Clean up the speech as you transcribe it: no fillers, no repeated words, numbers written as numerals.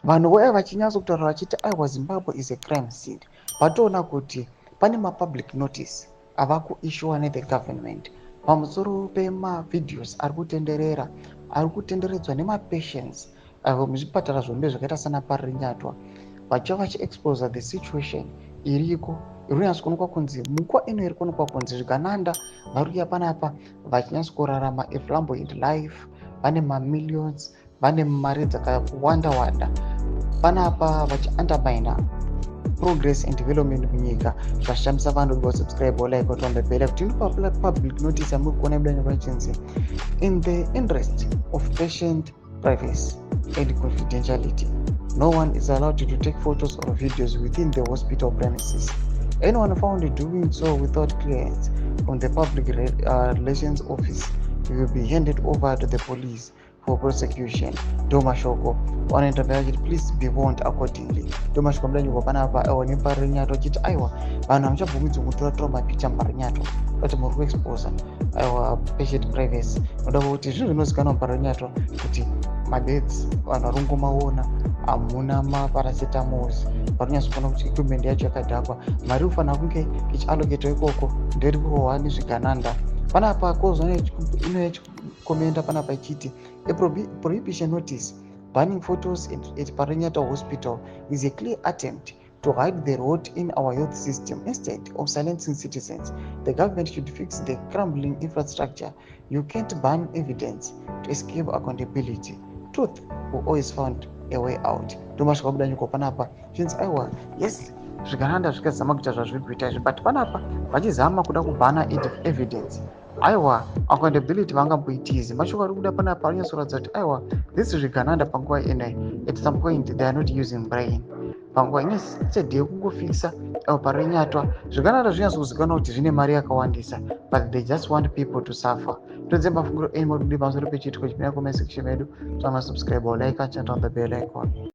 vanhu vaya vachinyatso kutaura vachiti aiwa Zimbabwe is a crime scene, patoona kuti pane mapublic notice ava kuishuwa nethe government pamusoro pemavidhios ari kutenderedzwa nemapatients avo muzvipatara zvombe zvakaita sana Parinyatwa, vachiva vachiexposa the situation iriko irikunyatsokuonekwa kunzi munguva ino iri kuonekwa kunzi zvigananda vari kuuya panapa vachinyatsokurarama a flamboyant life, vane mamillions, vane mari dzakawanda wanda panapa vachiundermina progress and development munyika zvashamisa vanhu kuti vasubscribe like vatombe bhela kuti inopa public notice yamuri kuona ibudanya vachinzi in the interest of patient privacy and confidentiality, no one is allowed to take photos or videos within the hospital premises. Anyone found doing so without clearance from the public relations office will be handed over to the police for prosecution. Domashoko wanaenda mbele, please be warned accordingly. Domashoko mdanyi kwa panapa aone Parinyatwa chiti aiwa vanhu hamchabvumidzwi kutora mapicha Parinyatwa kuti muri kuexposa aiwa patient privacy. Noda kuti zvinhu zvinozikanwa Parinyatwa kuti madebts vanhu vari kungomaona, hamuna maparacetamol, varinyatsokuona kuti equipment yacho yakadhakwa, mari kufanira kunge ichiallocatwa ikoko nderi kurohwa nezvigananda. Panapa kozwa inoyachikomenda panapa ichiti a prohibition notice banning photos at Parinyatwa Hospital is a clear attempt to hide the rot in our health system. Instead of silencing citizens, the government should fix the crumbling infrastructure. You can't ban evidence to escape accountability. Truth will always find a way out. Domashoko budanyuko panapa zvinzi aiwa yes zvigananda zvikazama kuita zvazviri kuita izvi, but panapa vachizama kuda kubhana evidence, aiwa accountability vangamboitizi. Mashoko ari kuda panapa arinyatsoratidza kuti aiwa this zvigananda panguva inoyi at some point they are not using brain. Panguva inechedhe yekungofikisa Parinyatwa zvigananda zvinyatsokuzikanwa kuti zvine mari yakawandisa, but they just want people to suffer. Todze mafungiro enyu pamusoro pechitiko chimira comment section medu, subscribe or like and turn on the bell icon.